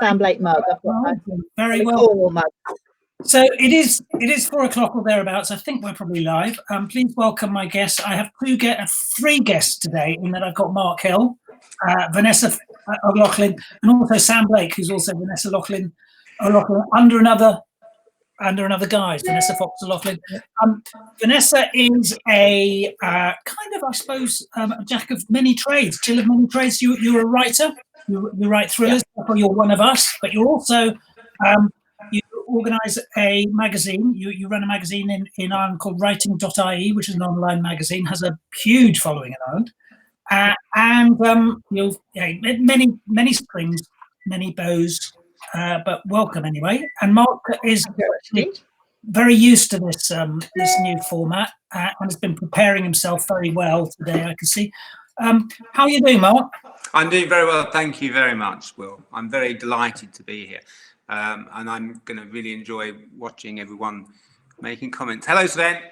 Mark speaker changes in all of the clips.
Speaker 1: Sam Blake mug. I've got
Speaker 2: very well.
Speaker 1: Cornwall mug.
Speaker 2: So it is 4 o'clock or thereabouts. I think we're probably live. Please welcome my guests. I have three guests today, in that I've got Mark Hill, Vanessa O'Loughlin, and also Sam Blake, who's also Vanessa O'Loughlin under another guise, Vanessa Fox O'Loughlin. Vanessa is a kind of, I suppose, a jack of many trades, Jill of many trades. You're a writer. You write thrillers, or you're one of us, but you're also you organise a magazine. You run a magazine in Ireland called writing.ie, which is an online magazine, has a huge following in Ireland, and you've many strings, many bows. But welcome anyway. And Mark is very used to this new format and has been preparing himself very well today, I can see. How are you doing, Mark?
Speaker 3: I'm doing very well, thank you very much, Will. I'm very delighted to be here, and I'm going to really enjoy watching everyone making comments. Hello, Sven.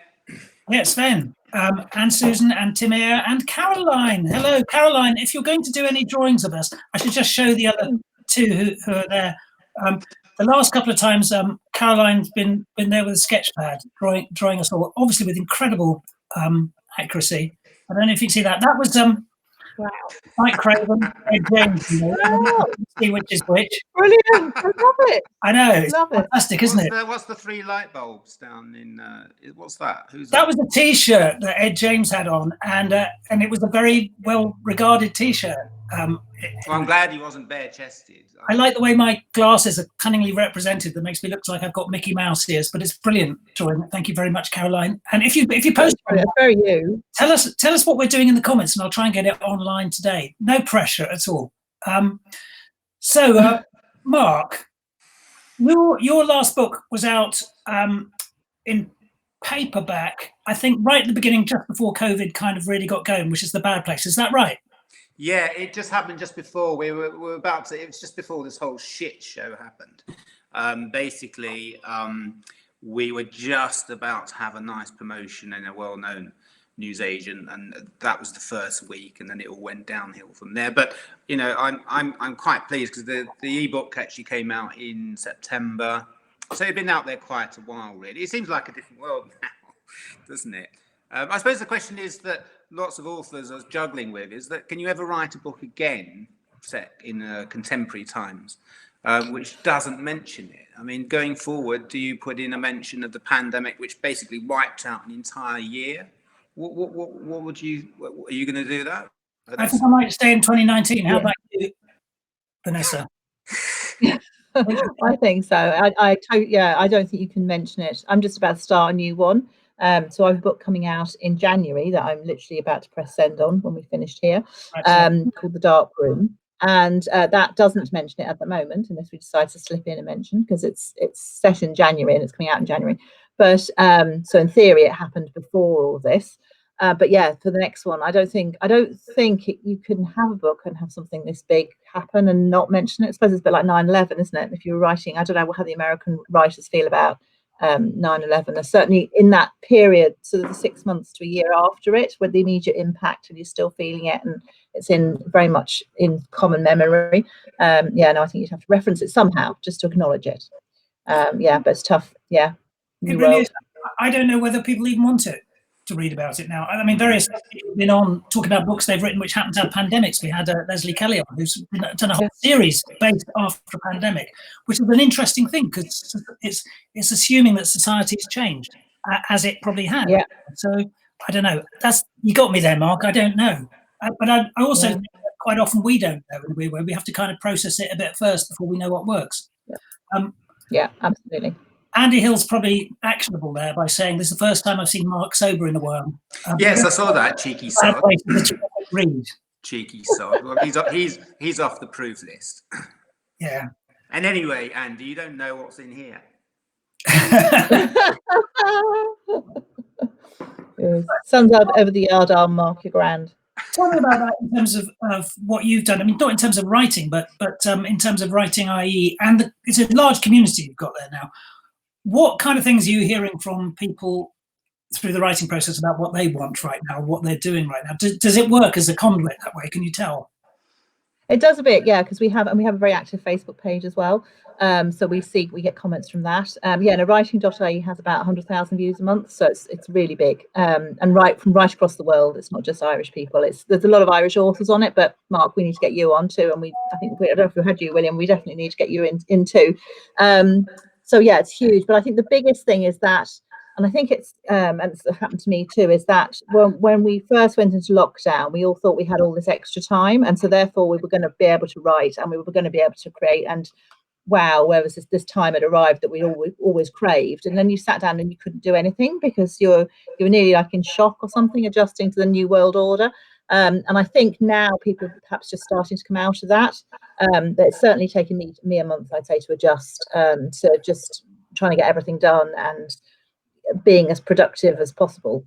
Speaker 2: Yes, Sven, and Susan, and Timea, and Caroline. Hello, Caroline. If you're going to do any drawings of us, I should just show the other two who are there. The last couple of times, Caroline's been there with a sketch pad, drawing us all, obviously with incredible accuracy. I don't know if you can see that. That was
Speaker 1: Wow.
Speaker 2: Mike Craven, Ed James. See which is which.
Speaker 1: Brilliant! I love it.
Speaker 2: I know. It's
Speaker 1: love it.
Speaker 2: Fantastic, isn't it?
Speaker 3: What's the 3 light bulbs down in? What's that? Who's
Speaker 2: that? Was a T-shirt that Ed James had on, and it was a very well regarded T-shirt.
Speaker 3: Well, I'm glad he wasn't bare-chested.
Speaker 2: I like the way my glasses are cunningly represented. That makes me look like I've got Mickey Mouse ears, but it's brilliant drawing. Thank you very much, Caroline. And if you post,
Speaker 1: very you.
Speaker 2: Tell us what we're doing in the comments, and I'll try and get it online today. No pressure at all. So, Mark, your last book was out in paperback, I think, right at the beginning, just before COVID kind of really got going, which is The Bad Place. Is that right?
Speaker 3: Yeah, it just happened just before we were about to. It was just before this whole shit show happened. Basically, we were just about to have a nice promotion in a well-known newsagent, and that was the first week, and then it all went downhill from there. But you know, I'm quite pleased because the ebook actually came out in September, so it's been out there quite a while. Really, it seems like a different world now, doesn't it? I suppose the question is that lots of authors are juggling with is that can you ever write a book again set in contemporary times which doesn't mention it? I mean, going forward, do you put in a mention of the pandemic which basically wiped out an entire year? What would you? Are you going to do that?
Speaker 2: I think I might stay in 2019. How about you, Vanessa?
Speaker 1: I think so. I don't think you can mention it. I'm just about to start a new one. So I have a book coming out in January that I'm literally about to press send on when we finished here, called The Dark Room, and that doesn't mention it at the moment, unless we decide to slip in a mention, because it's set in January and it's coming out in January. But so in theory, it happened before all this. But yeah, for the next one, I don't think you can have a book and have something this big happen and not mention it. I suppose it's a bit like 9/11, isn't it? If you're writing, I don't know how the American writers feel about 9/11. Certainly in that period, sort of the 6 months to a year after it, with the immediate impact, and you're still feeling it, and it's very much in common memory. I think you'd have to reference it somehow just to acknowledge it. But it's tough. Yeah,
Speaker 2: it really is. I don't know whether people even want it to read about it now. I mean, various people have been on talking about books they've written which happen to have pandemics. We had Leslie Kelly on, who's done a whole series based after a pandemic, which is an interesting thing because it's assuming that society's changed, as it probably has.
Speaker 1: Yeah.
Speaker 2: So I don't know. You got me there, Mark. I don't know, but I also think that quite often we don't know in a weird way. We have to kind of process it a bit first before we know what works.
Speaker 1: Yeah, absolutely.
Speaker 2: Andy Hill's probably actionable there by saying this is the first time I've seen Mark sober in a while.
Speaker 3: Yes, I saw that, cheeky sod.
Speaker 2: Read.
Speaker 3: Cheeky sod. Well, he's off the proof list.
Speaker 2: Yeah.
Speaker 3: And anyway, Andy, you don't know what's in here.
Speaker 1: Sun's out over the yard arm, Mark. You're grand.
Speaker 2: Tell me about that in terms of what you've done. I mean, not in terms of writing, but in terms of writing.ie, and it's a large community you've got there now. What kind of things are you hearing from people through the writing process about what they want right now, what they're doing right now? Does it work as a conduit that way? Can you tell?
Speaker 1: It does a bit, yeah, because we have a very active Facebook page as well. So we get comments from that. Yeah, no, writing.ie has about 100,000 views a month, so it's really big. And from right across the world, it's not just Irish people. There's a lot of Irish authors on it, but Mark, we need to get you on too. And I don't know if we had you, William. We definitely need to get you in too. So yeah, it's huge. But I think the biggest thing is that, and I think it's happened to me too, is that when we first went into lockdown, we all thought we had all this extra time, and so therefore we were going to be able to write, and we were going to be able to create. And wow, where was this time had arrived that we always craved. And then you sat down and you couldn't do anything because you were nearly like in shock or something, adjusting to the new world order. And I think now people are perhaps just starting to come out of that. But it's certainly taken me a month, I'd say, to adjust to just trying to get everything done and being as productive as possible,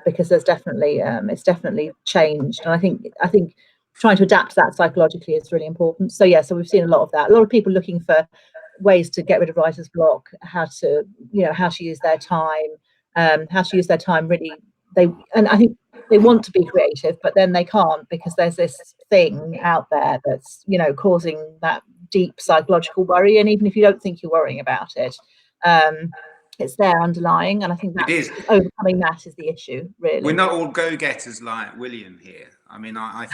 Speaker 1: because there's definitely it's definitely changed, and I think trying to adapt to that psychologically is really important. So yeah, so we've seen a lot of that. A lot of people looking for ways to get rid of writer's block, how to use their time, really. And I think they want to be creative, but then they can't because there's this thing out there that's causing that deep psychological worry, and even if you don't think you're worrying about it, it's there underlying, and I think that's overcoming that is the issue, really.
Speaker 3: We're not all go-getters like William here. I mean, I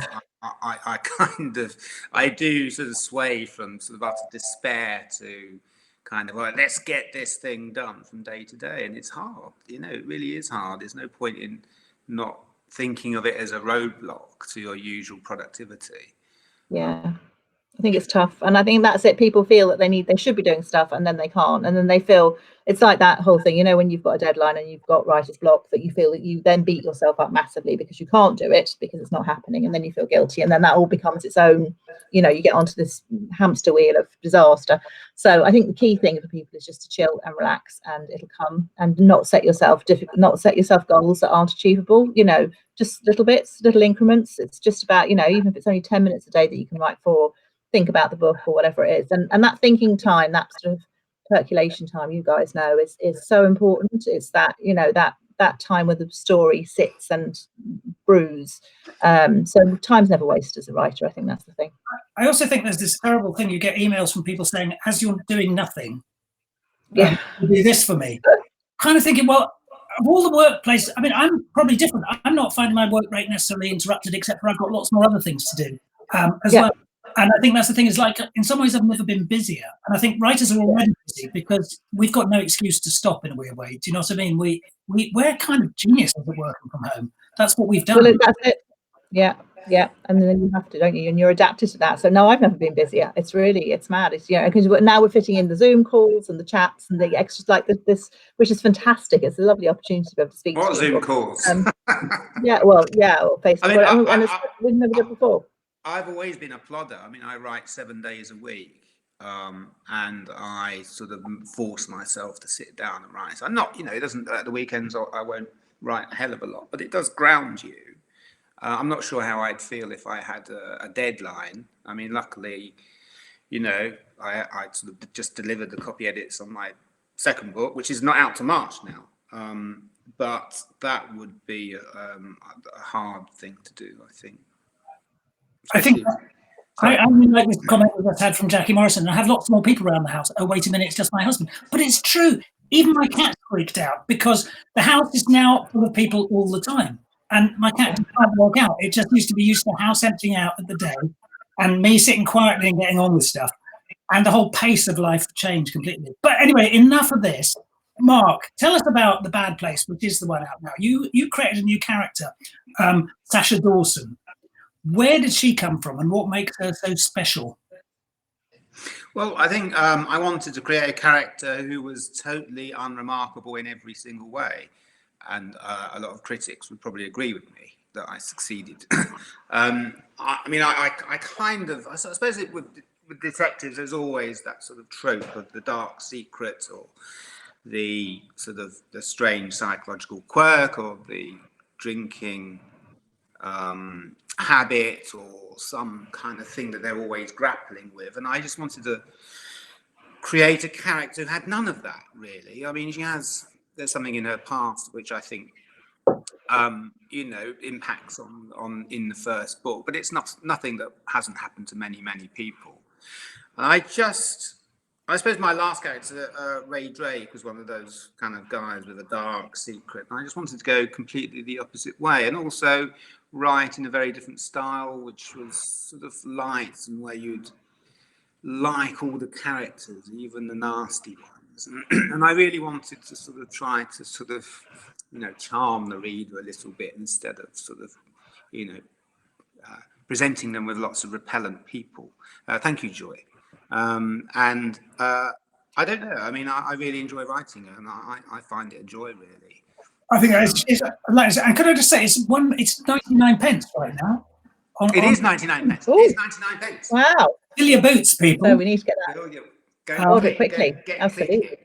Speaker 3: do sort of sway from sort of utter despair to kind of like, let's get this thing done from day to day, and it's hard. It really is hard. There's no point in not thinking of it as a roadblock to your usual productivity.
Speaker 1: Yeah. I think it's tough, and I think that's it. People feel that they should be doing stuff, and then they can't, and then they feel it's like that whole thing, when you've got a deadline and you've got writer's block, that you feel that you then beat yourself up massively because you can't do it because it's not happening, and then you feel guilty, and then that all becomes its own. You get onto this hamster wheel of disaster. So I think the key thing for people is just to chill and relax, and it'll come, and not set yourself goals that aren't achievable. Just little bits, little increments. It's just about even if it's only 10 minutes a day that you can write for. Think about the book or whatever it is, and that thinking time, that sort of percolation time, you guys know, is so important. It's that that time where the story sits and brews. So time's never wasted as a writer. I think that's the thing.
Speaker 2: I also think there's this terrible thing, you get emails from people saying, as you're doing nothing,
Speaker 1: do
Speaker 2: this for me. Kind of thinking, well, of all the workplace, I mean, I'm probably different. I'm not finding my work rate necessarily interrupted, except for I've got lots more other things to do as well. And I think that's the thing, is like, in some ways I've never been busier. And I think writers are already busy because we've got no excuse to stop in a weird way. Do you know what I mean? We're kind of geniuses at working from home. That's what we've done.
Speaker 1: Well, that's it. Yeah. And then you have to, don't you? And you're adapted to that. So no, I've never been busier. It's mad. It's, because now we're fitting in the Zoom calls and the chats and the extras like this, which is fantastic. It's a lovely opportunity to be able to speak to
Speaker 3: Zoom calls?
Speaker 1: or Facebook.
Speaker 3: I mean,
Speaker 1: and we've never done before.
Speaker 3: I've always been a plodder. I mean, I write 7 days a week, and I sort of force myself to sit down and write. I'm not, it doesn't, at the weekends I won't write a hell of a lot, but it does ground you. I'm not sure how I'd feel if I had a deadline. I mean, luckily, I sort of just delivered the copy edits on my second book, which is not out to March now. But that would be a hard thing to do, I think.
Speaker 2: I think I really like this comment we just had from Jackie Morrison. I have lots more people around the house. Oh, wait a minute, it's just my husband. But it's true. Even my cat freaked out because the house is now full of people all the time. And my cat can't walk out. It just used to be used to the house emptying out at the day and me sitting quietly and getting on with stuff. And the whole pace of life changed completely. But anyway, enough of this. Mark, tell us about The Bad Place, which is the one out now. You created a new character, Sasha Dawson. Where did she come from and what makes her so special?
Speaker 3: Well, I think I wanted to create a character who was totally unremarkable in every single way. And a lot of critics would probably agree with me that I succeeded. I suppose with detectives, there's always that sort of trope of the dark secret or the sort of the strange psychological quirk or the drinking habit or some kind of thing that they're always grappling with. And I just wanted to create a character who had none of that, really. I mean, there's something in her past which I think you know, impacts on in the first book, but it's nothing that hasn't happened to many people. And I suppose my last character, Ray Drake, was one of those kind of guys with a dark secret, and I just wanted to go completely the opposite way, and also write in a very different style, which was sort of light, and where you'd like all the characters, even the nasty ones. And I really wanted to sort of try to sort of, you know, charm the reader a little bit, instead of sort of, you know, presenting them with lots of repellent people. Thank you, Joy. And I don't know. I mean, I really enjoy writing it, and I find it a joy, really.
Speaker 2: I think and could I just say, it's 99 pence right now.
Speaker 3: It is 99 pence. It is 99 pence.
Speaker 1: Wow.
Speaker 2: Fill your boots, people.
Speaker 1: So we need to get that ordered quickly. Absolutely.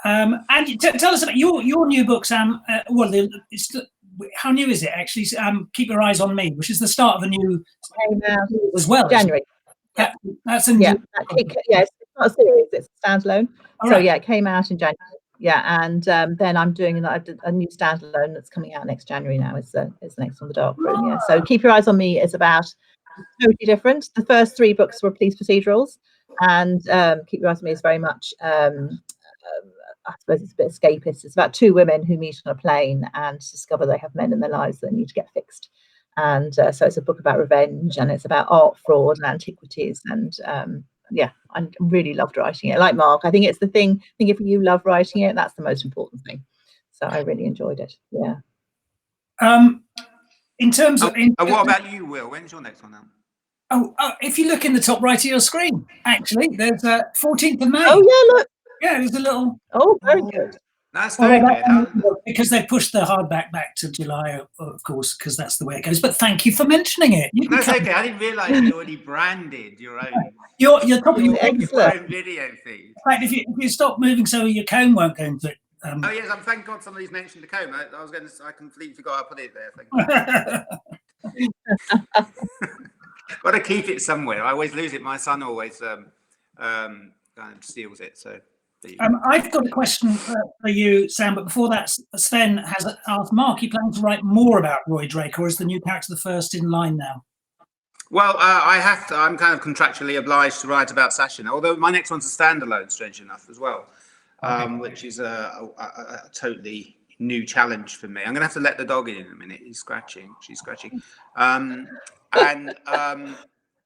Speaker 2: And tell us about your new book, Sam. Well, how new is it actually? Keep Your Eyes on Me, which is the start of a new as well.
Speaker 1: January.
Speaker 2: That's a new.
Speaker 1: It's not a series; it's a standalone.
Speaker 2: All right.
Speaker 1: It came out in January. And then I'm doing a new standalone that's coming out next January. Now is the next one, The Dark Room. Yeah. So Keep Your Eyes on Me is about totally different. The first 3 books were police procedurals, and Keep Your Eyes on Me is very much. I suppose it's a bit escapist. It's about 2 women who meet on a plane and discover they have men in their lives that need to get fixed. And so it's a book about revenge, and it's about art, fraud, and antiquities. And I really loved writing it. Like Mark, I think it's the thing. I think if you love writing it, that's the most important thing. So I really enjoyed it. Yeah.
Speaker 2: In terms of,
Speaker 3: what about you, Will? When's your next one now?
Speaker 2: Oh, if you look in the top right of your screen, actually, there's 14th of May.
Speaker 1: Oh yeah, look.
Speaker 2: Yeah, there's a little.
Speaker 1: Oh, very good.
Speaker 3: That's very good.
Speaker 2: Because they pushed the hardback back to July, of course, because that's the way it goes. But thank you for mentioning it.
Speaker 3: That's okay. I didn't realise you already branded your own.
Speaker 2: Your top of your
Speaker 3: own video feed.
Speaker 2: In fact, if you stop moving, so your comb won't go into it.
Speaker 3: Oh yes, thank God somebody's mentioned the comb. I completely forgot I put it there. Thank you. Got to keep it somewhere. I always lose it. My son always kind of steals it. So.
Speaker 2: I've got a question for you, Sam, but before that, Sven has asked Mark, you plan to write more about Roy Drake, or is the new character the first in line now?
Speaker 3: Well, I have to. I'm kind of contractually obliged to write about Sasha now, although my next one's a standalone, strange enough, as well, which is a totally new challenge for me. I'm going to have to let the dog in a minute. She's scratching. But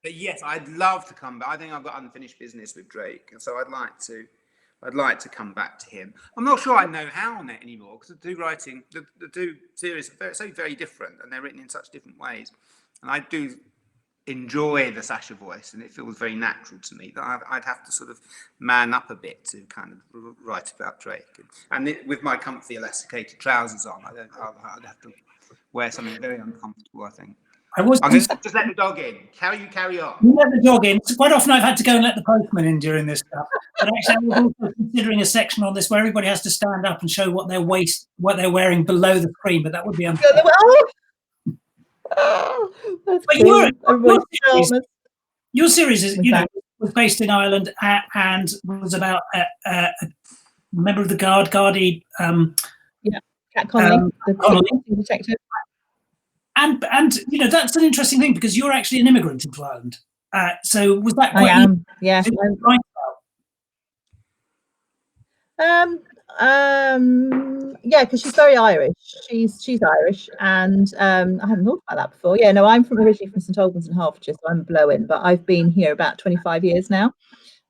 Speaker 3: yes, I'd love to come back. I think I've got unfinished business with Drake, and so I'd like to come back to him. I'm not sure I know how on it anymore, because the 2 series are so very different, and they're written in such different ways. And I do enjoy the Sasha voice, and it feels very natural to me that I'd have to sort of man up a bit to kind of write about Drake. And with my comfy elasticated trousers on, I'd have to wear something very uncomfortable, I think. I'm going to just let the dog in. Carry on.
Speaker 2: You let the dog in. Quite often I've had to go and let the postman in during this stuff. But actually, I was also considering a section on this where everybody has to stand up and show what they're wearing below the screen. But that would be unfair.
Speaker 1: That's
Speaker 2: but
Speaker 1: cool.
Speaker 2: your series is, was based in Ireland and was about a member of the Gardaí.
Speaker 1: Cat Connolly, the detective.
Speaker 2: And that's an interesting thing, because you're actually an immigrant into Ireland. So was that
Speaker 1: I am, yeah.
Speaker 2: Right
Speaker 1: because she's very Irish. She's Irish, and I haven't thought about that before. Yeah, no, I'm originally from St Albans in Hertfordshire, so I'm Blowen, but I've been here about 25 years now.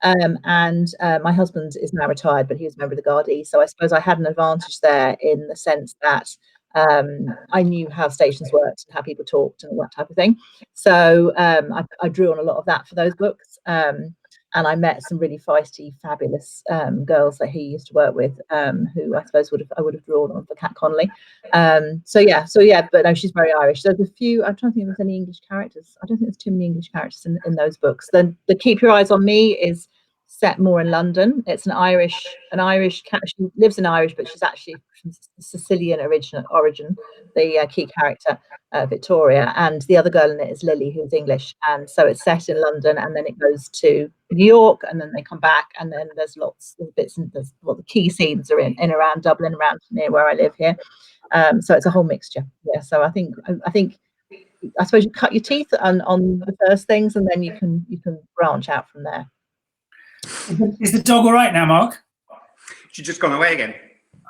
Speaker 1: And my husband is now retired, but he was a member of the Gardaí, so I suppose I had an advantage there in the sense that I knew how stations worked and how people talked and all that type of thing. So I drew on a lot of that for those books. And I met some really feisty, fabulous girls that he used to work with, who I suppose I would have drawn on for Cat Connolly. But no, she's very Irish. There's a few. I'm trying to think if there's any English characters. I don't think there's too many English characters in those books. Then the Keep Your Eyes on Me is set more in London. It's an Irish cat. She lives in Irish, but she's actually from Sicilian origin. The key character, Victoria, and the other girl in it is Lily, who's English. And so it's set in London, and then it goes to New York, and then they come back, and then there's lots of bits. And the key scenes are in around Dublin, around near where I live here. So it's a whole mixture. Yeah. So I suppose you cut your teeth on the first things, and then you can branch out from there.
Speaker 2: Is the dog all right now, Mark?
Speaker 3: She's just gone away again.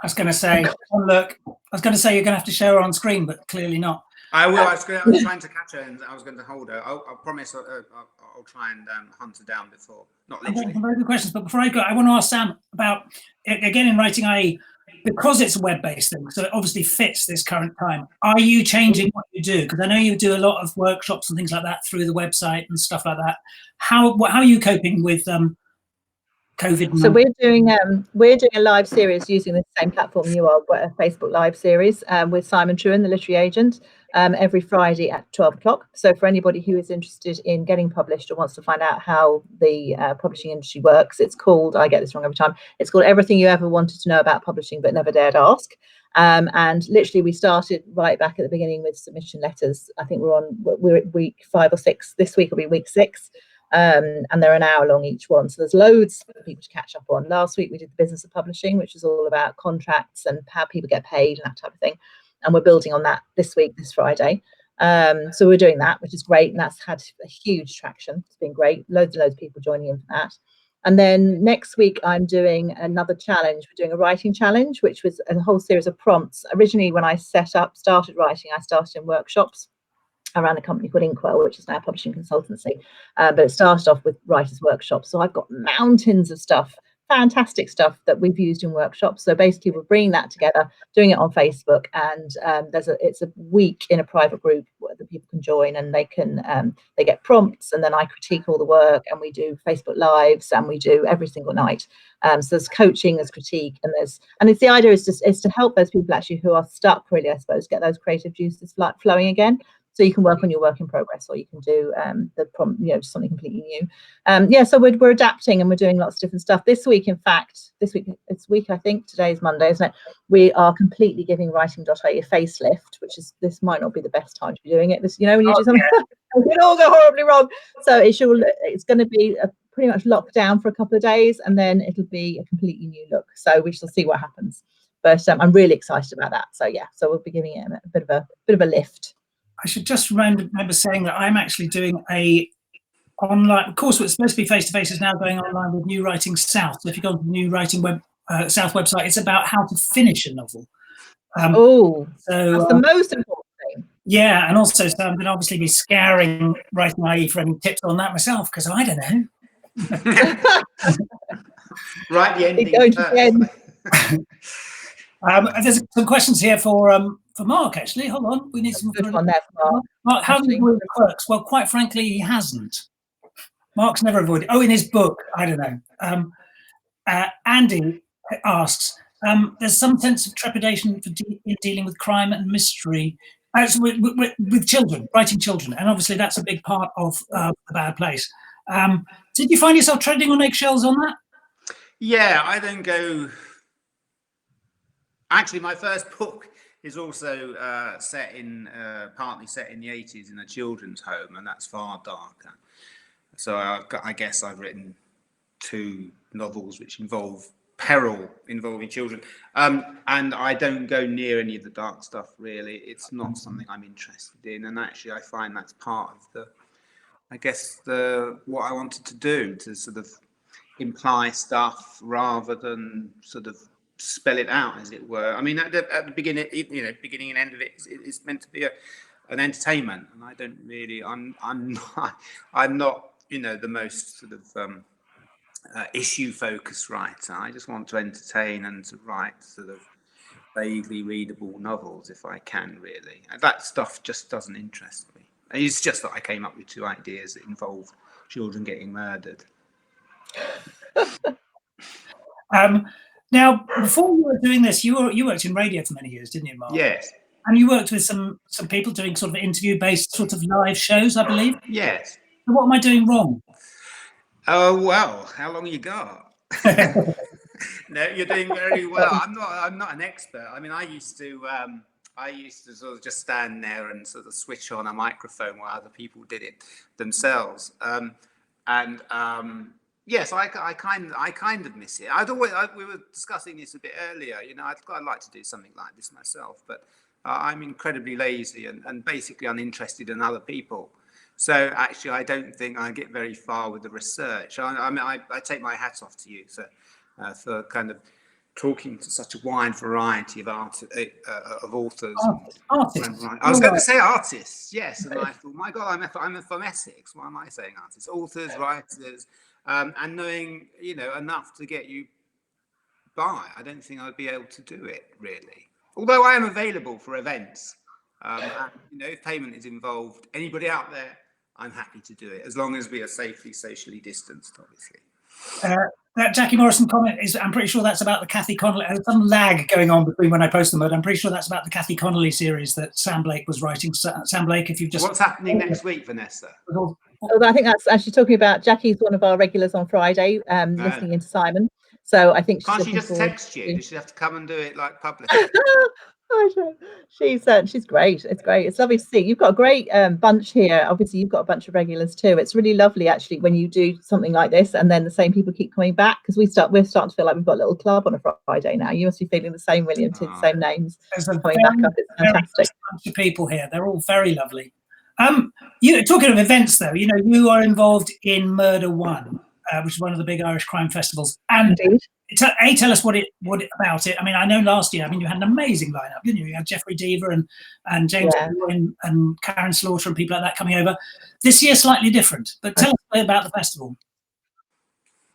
Speaker 2: I was going to say, oh, look, I was going to say you're going to have to show her on screen, but clearly not.
Speaker 3: I will. I was trying to catch her, and I was going to hold her. I'll promise. I'll try and hunt her down before. Not literally.
Speaker 2: Very good questions. But before I go, I want to ask Sam about, again, in writing.ie, because it's a web-based thing, so it obviously fits this current time. Are you changing what you do? Because I know you do a lot of workshops and things like that through the website and stuff like that. How are you coping with COVID?
Speaker 1: So we're doing a live series using the same platform you are, a Facebook live series with Simon Trewin, the literary agent, every Friday at 12 o'clock. So for anybody who is interested in getting published or wants to find out how the publishing industry works, it's called, I get this wrong every time, it's called Everything You Ever Wanted to Know About Publishing But Never Dared Ask. And literally we started right back at the beginning with submission letters. I think we're at week 5 or 6. This week will be week 6. And they're an hour long each one, so there's loads for people to catch up on. Last week we did the business of publishing, which is all about contracts and how people get paid and that type of thing, and we're building on that this Friday. So we're doing that, which is great, and that's had a huge traction. It's been great, loads and loads of people joining in for that. And then next week I'm doing another challenge. We're doing a writing challenge, which was a whole series of prompts. Originally when I started writing, I started in workshops around a company called Inkwell, which is now a publishing consultancy, but it started off with writers' workshops. So I've got mountains of stuff, fantastic stuff that we've used in workshops. So basically we're bringing that together, doing it on Facebook, and it's a week in a private group that people can join, and they get prompts, and then I critique all the work, and we do Facebook lives, and we do every single night. So there's coaching, there's critique, and it's the idea is to help those people actually who are stuck, really, I suppose, get those creative juices flowing again. So you can work on your work in progress, or you can do the prompt, just something completely new. So we're adapting, and we're doing lots of different stuff. This week, I think today is Monday, isn't it? We are completely giving writing.ie a facelift, this might not be the best time to be doing it. When you do something, it can all go horribly wrong. So it's going to be pretty much locked down for a couple of days, and then it'll be a completely new look. So we shall see what happens. But I'm really excited about that. So so we'll be giving it a bit of a lift.
Speaker 2: I should just remember saying that I'm actually doing a online course. It's supposed to be face-to-face, is now going online with New Writing South. So if you go to the New Writing South website, it's about how to finish a novel.
Speaker 1: So that's the most important thing.
Speaker 2: Yeah, and also, so I'm going to obviously be scouring writing.ie for any tips on that myself, because I don't know.
Speaker 3: Right, the ending.
Speaker 2: There's some questions here for Mark, actually. Hold on, we need some
Speaker 1: good one there for
Speaker 2: Mark. How do you avoid the quirks? Well, quite frankly, he hasn't. Mark's never avoided. Oh, in his book, I don't know. Andy asks, there's some sense of trepidation in dealing with crime and mystery with children, writing children, and obviously that's a big part of The Bad Place. Did you find yourself treading on eggshells on that?
Speaker 3: Yeah, I don't go. Actually, my first book is also partly set in the 80s in a children's home, and that's far darker. So I guess I've written 2 novels which involve peril involving children, and I don't go near any of the dark stuff, really. It's not something I'm interested in, and actually I find that's part of what I wanted to do, to sort of imply stuff rather than sort of spell it out, as it were. I mean, at the beginning, beginning and end of it, it's meant to be an entertainment, and I don't really. I'm not the most sort of issue focused writer. I just want to entertain and to write sort of vaguely readable novels if I can, really. And that stuff just doesn't interest me. It's just that I came up with 2 ideas that involve children getting murdered.
Speaker 2: Now, before you were doing this, you worked in radio for many years, didn't you, Mark?
Speaker 3: Yes.
Speaker 2: And you worked with some people doing sort of interview-based sort of live shows, I believe?
Speaker 3: Yes.
Speaker 2: So what am I doing wrong?
Speaker 3: Oh, well, how long you got? No, you're doing very well. I'm not an expert. I mean, I used to sort of just stand there and sort of switch on a microphone while other people did it themselves. Yes, I kind of miss it. We were discussing this a bit earlier. You know, I'd quite like to do something like this myself, but I'm incredibly lazy and basically uninterested in other people. So actually, I don't think I get very far with the research. I take my hat off to you for kind of talking to such a wide variety of authors.
Speaker 2: Artists.
Speaker 3: I was going to say artists, yes, and I thought, my God, I'm from Essex. Why am I saying artists? Authors, writers, and knowing, you know, enough to get you by. I don't think I'd be able to do it really. Although I am available for events, and, you know, if payment is involved, anybody out there, I'm happy to do it as long as we are safely socially distanced, obviously.
Speaker 2: That Jackie Morrison comment is, I'm pretty sure that's about the Kathy Connolly. There's some lag going on between when I post them, but I'm pretty sure that's about the Kathy Connolly series that Sam Blake was writing. Sam Blake, if you've just...
Speaker 3: What's happening next week, Vanessa?
Speaker 1: I think that's actually talking about, Jackie's one of our regulars on Friday, listening into Simon. So I think
Speaker 3: can't she just text you? Does she have to come and do it like publicly?
Speaker 1: She's great. It's great. It's lovely to see. You've got a great bunch here. Obviously, you've got a bunch of regulars too. It's really lovely actually when you do something like this, and then the same people keep coming back, because we're starting to feel like we've got a little club on a Friday now. You must be feeling the same, William, to the same names coming back up. It's fantastic.
Speaker 2: Bunch of people here. They're all very lovely. You talking of events though, you know, you are involved in Murder One, which is one of the big Irish crime festivals. And tell us what about it. I mean, I know last year, I mean, you had an amazing lineup, didn't you? You had Jeffrey Deaver and James and Karen Slaughter and people like that coming over. This year, slightly different. But tell us a bit about the festival.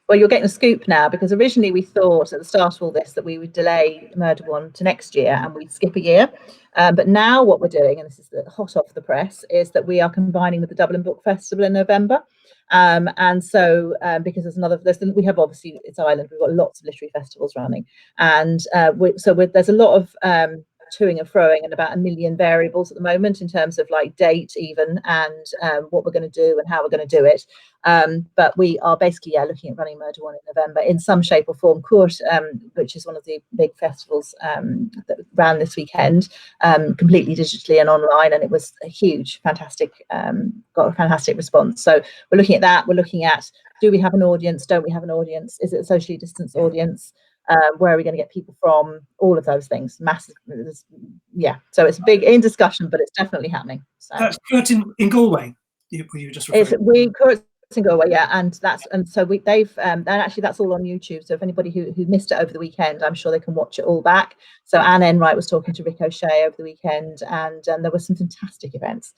Speaker 1: Well, you're getting a scoop now, because originally we thought at the start of all this that we would delay Murder One to next year and we'd skip a year. But now what we're doing, and this is hot off the press, is that we are combining with the Dublin Book Festival in November. And so because we have, obviously, it's Ireland, we've got lots of literary festivals running. And there's a lot of toing and froing and about 1 million variables at the moment in terms of like date even, and what we're going to do and how we're going to do it. But we are basically looking at running Murder One in November in some shape or form. Court, which is one of the big festivals that ran this weekend, completely digitally and online, and it was a huge, fantastic, got a fantastic response. So we're looking at that. We're looking at, do we have an audience? Don't we have an audience? Is it a socially distanced audience? Where are we going to get people from? All of those things, massive. So it's big in discussion, but it's definitely happening. So
Speaker 2: that's Court in Galway. You just
Speaker 1: Court's in Galway, and so they've and actually that's all on YouTube. So if anybody who missed it over the weekend, I'm sure they can watch it all back. So Anne Enright was talking to Rick O'Shea over the weekend, and there were some fantastic events.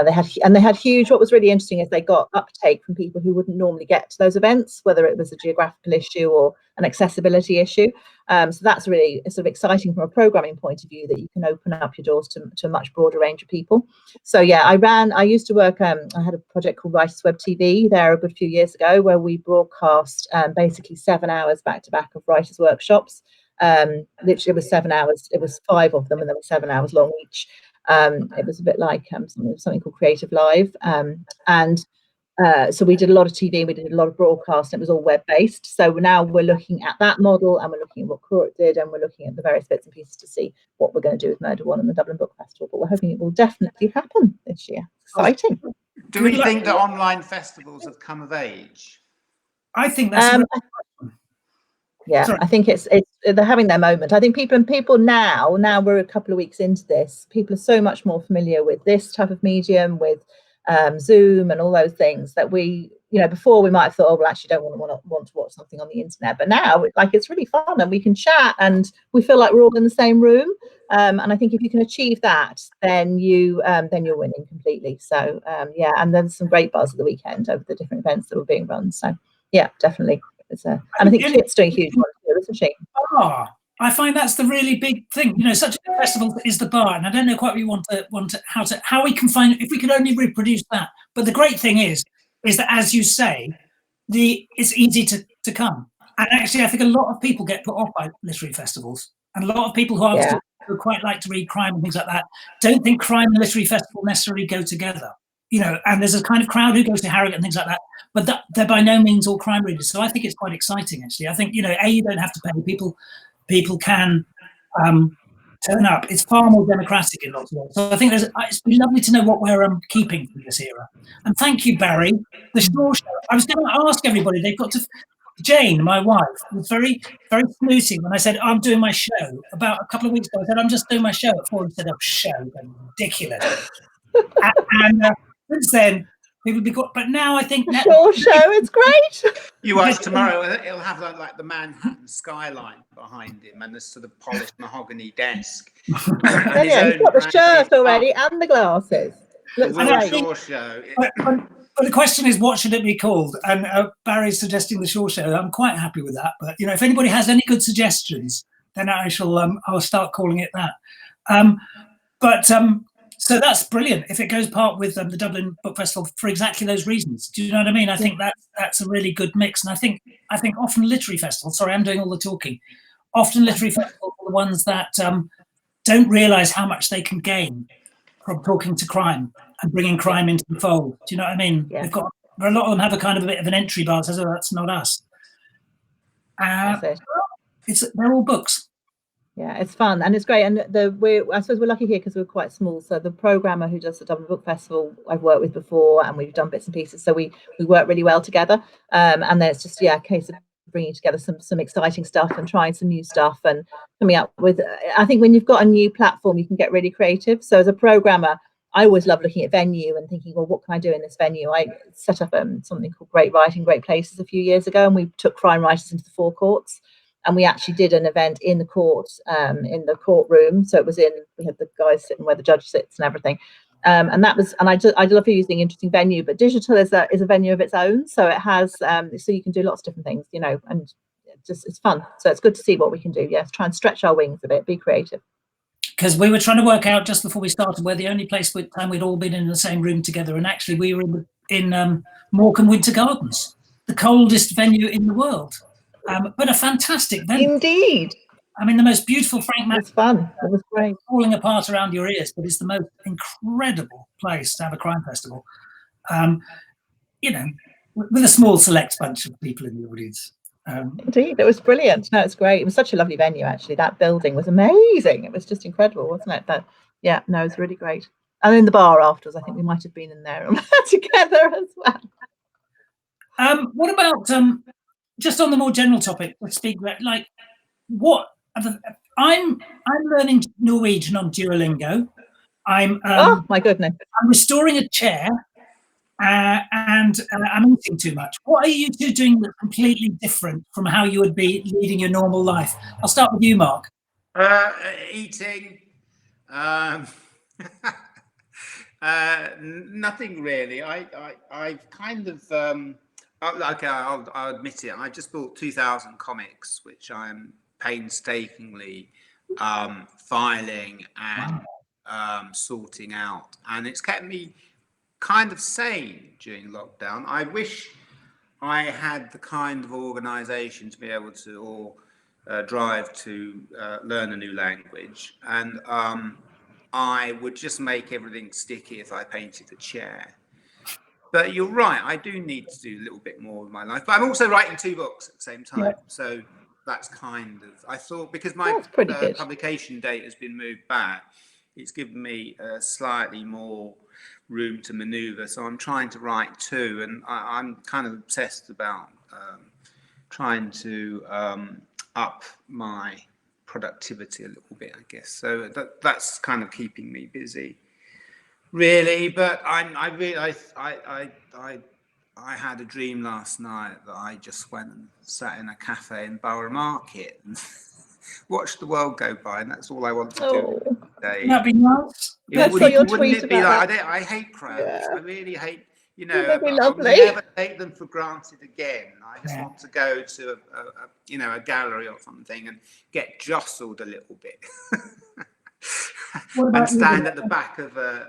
Speaker 1: They had huge. What was really interesting is they got uptake from people who wouldn't normally get to those events, whether it was a geographical issue or an accessibility issue. So that's really sort of exciting from a programming point of view, that you can open up your doors to a much broader range of people. So I used to work, I had a project called Writers Web TV there a good few years ago, where we broadcast basically 7 hours back to back of writers' workshops. Literally it was 7 hours, it was 5 of them, and they were 7 hours long each. It was a bit like something called Creative Live, so we did a lot of TV, we did a lot of broadcast, and it was all web-based. So now we're looking at that model, and we're looking at what Court did, and we're looking at the various bits and pieces to see what we're going to do with Murder One and the Dublin Book Festival. But we're hoping it will definitely happen this year. Exciting.
Speaker 3: Do we think that online festivals have come of age?
Speaker 2: I think that's
Speaker 1: I think it's they're having their moment. I think people now we're a couple of weeks into this, people are so much more familiar with this type of medium, with Zoom and all those things, that we, before we might have thought, oh, well, actually don't want to watch something on the internet, but now it's really fun, and we can chat, and we feel like we're all in the same room. And I think if you can achieve that, then you're winning completely. So and there's some great buzz at the weekend over the different events that were being run. So definitely. And I think Kit's doing a huge one too, isn't she?
Speaker 2: I find that's the really big thing. Such a festival is the bar, and I don't know quite how we can find, if we could only reproduce that. But the great thing is that, as you say, it's easy to come. And actually, I think a lot of people get put off by literary festivals, and a lot of people who quite like to read crime and things like that don't think crime and literary festival necessarily go together. And there's a kind of crowd who goes to Harrogate and things like that, but they're by no means all crime readers. So I think it's quite exciting, actually. I think, you don't have to pay. People can turn up. It's far more democratic in lots of ways. So I think it's been lovely to know what we're keeping from this era. And thank you, Barry. The Shaw Show. I was going to ask everybody. They've got to. Jane, my wife, was very, very snooty when I said I'm doing my show. About a couple of weeks ago, I said I'm just doing my show at 4 instead of show. Ridiculous. and since then, people be good. But now I think
Speaker 1: that Shaw Show, it's great.
Speaker 3: You watch tomorrow, it'll have like the Manhattan skyline behind him and this sort of polished mahogany desk.
Speaker 1: And he's got the shirt already and the glasses.
Speaker 3: The Will Shaw Show.
Speaker 2: But the question is, what should it be called? And Barry's suggesting the Shaw Show. I'm quite happy with that. But if anybody has any good suggestions, then I'll start calling it that. So that's brilliant. If it goes part with the Dublin Book Festival for exactly those reasons, do you know what I mean? I think that's a really good mix. And I think often literary festivals. Sorry, I'm doing all the talking. Often literary festivals are the ones that don't realise how much they can gain from talking to crime and bringing crime into the fold. Do you know what I mean?
Speaker 1: Yeah.
Speaker 2: A lot of them have a bit of an entry bar that says, "Oh, that's not us." They're all books.
Speaker 1: Yeah, it's fun and it's great. And I suppose we're lucky here because we're quite small. So the programmer who does the Dublin Book Festival, I've worked with before, and we've done bits and pieces. So we work really well together. And there's just a case of bringing together some exciting stuff and trying some new stuff and coming up with. I think when you've got a new platform, you can get really creative. So as a programmer, I always love looking at venue and thinking, well, what can I do in this venue? I set up something called Great Writing, Great Places a few years ago, and we took crime writers into the forecourts. And we actually did an event in the court, in the courtroom. So we had the guys sitting where the judge sits and everything. And I love using interesting venue, but digital is a venue of its own. So it has, so you can do lots of different things, and it's fun. So it's good to see what we can do. Yes, try and stretch our wings a bit, be creative.
Speaker 2: Because we were trying to work out just before we started, we're the only place time we'd all been in the same room together. And actually we were in Morecambe Winter Gardens, the coldest venue in the world. But a fantastic venue.
Speaker 1: Indeed.
Speaker 2: I mean, the most beautiful Frank
Speaker 1: It was fun. It was great.
Speaker 2: Falling apart around your ears, but it's the most incredible place to have a crime festival. With a small select bunch of people in the audience.
Speaker 1: Indeed, it was brilliant. No, it's great. It was such a lovely venue, actually. That building was amazing. It was just incredible, wasn't it? It was really great. And in the bar afterwards, I think we might have been in there together as well.
Speaker 2: What about just on the more general topic? Let's speak about I'm learning Norwegian on Duolingo.
Speaker 1: Oh my goodness!
Speaker 2: I'm restoring a chair. And I'm eating too much. What are you two doing that's completely different from how you would be leading your normal life? I'll start with you, Mark.
Speaker 3: Eating. Nothing really. I've kind of I'll admit it. I just bought 2,000 comics, which I'm painstakingly filing and sorting out, and it's kept me kind of sane during lockdown. I wish I had the kind of organisation to be able to, or drive to learn a new language, and I would just make everything sticky if I painted a chair. But you're right, I do need to do a little bit more with my life. But I'm also writing 2 books at the same time, so that's kind of, I thought, because my publication date has been moved back, it's given me slightly more room to maneuver, so I'm trying to write 2, and I'm kind of obsessed about trying to up my productivity a little bit, I guess. So that's kind of keeping me busy, really. But I had a dream last night that I just went and sat in a cafe in Borough Market and watched the world go by, and that's all I want to do today.
Speaker 2: That'd be nice.
Speaker 3: I hate crowds. Yeah. I really hate, I'll never take them for granted again. I just want to go to a gallery or something and get jostled a little bit. And stand at the back of a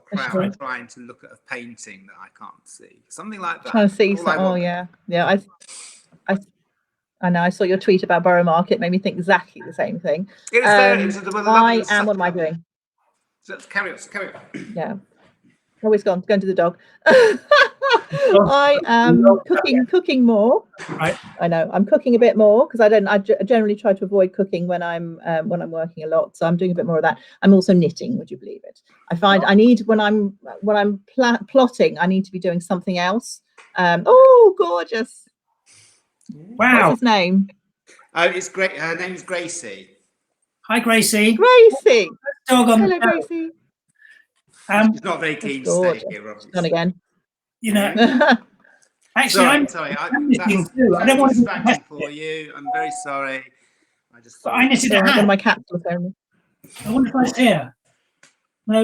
Speaker 3: crowd trying to look at a painting that I can't see. Something like that.
Speaker 1: Trying to see yeah. I know. I saw your tweet about Borough Market. Made me think exactly the same thing. What am I doing?
Speaker 3: So carry on.
Speaker 1: Yeah. Always going to the dog. I am cooking more.
Speaker 2: Right.
Speaker 1: I know I'm cooking a bit more because I generally try to avoid cooking when I'm working a lot. So I'm doing a bit more of that. I'm also knitting. Would you believe it? I find I need when I'm plotting, I need to be doing something else. Oh, gorgeous!
Speaker 2: Wow.
Speaker 1: What's his name?
Speaker 3: Oh, it's great. Her name's Gracie.
Speaker 2: Hi, Gracie.
Speaker 1: Gracie.
Speaker 2: Dog on
Speaker 1: Hello, Gracie.
Speaker 3: She's not very keen to stay here, obviously.
Speaker 1: Done again.
Speaker 2: You know, actually,
Speaker 3: sorry.
Speaker 2: I'm knitting too. I don't want to be
Speaker 3: distracting for you. I'm very sorry.
Speaker 2: I knitted a hat.
Speaker 1: One of my cats was there.
Speaker 2: I wonder if I was here. No,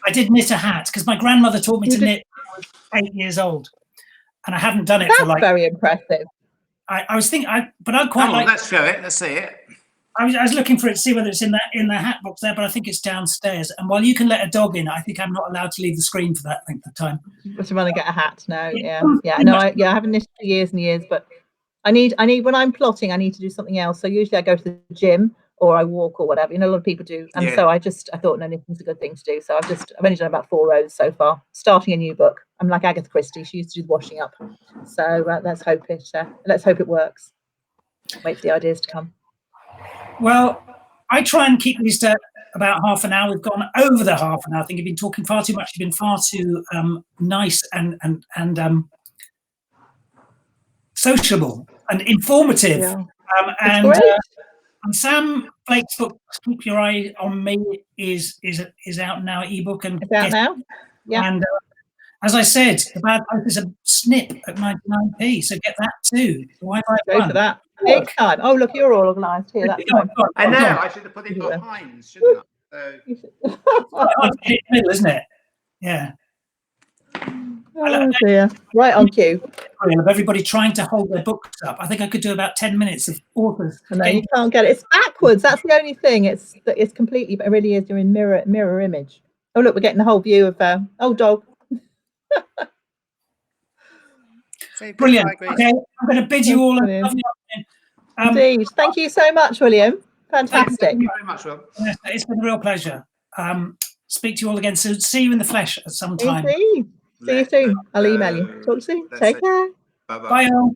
Speaker 2: I did knit a hat because my grandmother taught me to knit when I was 8 years old, and I haven't done it for like.
Speaker 1: Very impressive.
Speaker 2: I was thinking, but I'd quite like.
Speaker 3: Let's show it. Let's see it.
Speaker 2: I was looking for it to see whether it's in the hat box there, but I think it's downstairs. And while you can let a dog in, I think I'm not allowed to leave the screen for that length of time.
Speaker 1: But you want to get a hat? No, I haven't knitted for years and years, but I need when I'm plotting, I need to do something else. So usually I go to the gym or I walk or whatever. You know, a lot of people do, and so I thought no, knitting's a good thing to do. So I've only done about 4 rows so far. Starting a new book. I'm like Agatha Christie. She used to do the washing up. So let's hope it works. Wait for the ideas to come.
Speaker 2: Well, I try and keep these to about half an hour. We've gone over the half an hour. I think you've been talking far too much. You've been far too nice and sociable and informative.
Speaker 1: Yeah.
Speaker 2: And Sam Blake's book, Keep Your Eye on Me, is out now, ebook, and
Speaker 1: it's out now. Yeah.
Speaker 2: And as I said, The Bad Life is a snip at 99p, so get that too. Why
Speaker 1: go for that? Big time. Oh, look, you're all organised here. That's fine.
Speaker 3: I know. I should have put it behind, shouldn't I?
Speaker 2: It's in the middle, isn't it? Yeah.
Speaker 1: Oh dear. Right on cue.
Speaker 2: Of everybody trying to hold their books up. I think I could do about 10 minutes of authors.
Speaker 1: No, you can't get it. It's backwards. That's the only thing. It's completely. It really is. You're in mirror image. Oh look, we're getting the whole view of. Oh, dog.
Speaker 2: Brilliant. Okay, I'm going to bid you all a lovely afternoon.
Speaker 1: Indeed. Thank you so much, William. Fantastic.
Speaker 3: Thank you very much, Will.
Speaker 2: It's been a real pleasure. Speak to you all again soon. See you in the flesh at some time.
Speaker 1: Indeed. See you soon. I'll email you. Talk soon. Take care.
Speaker 3: Bye-bye.
Speaker 2: Bye all.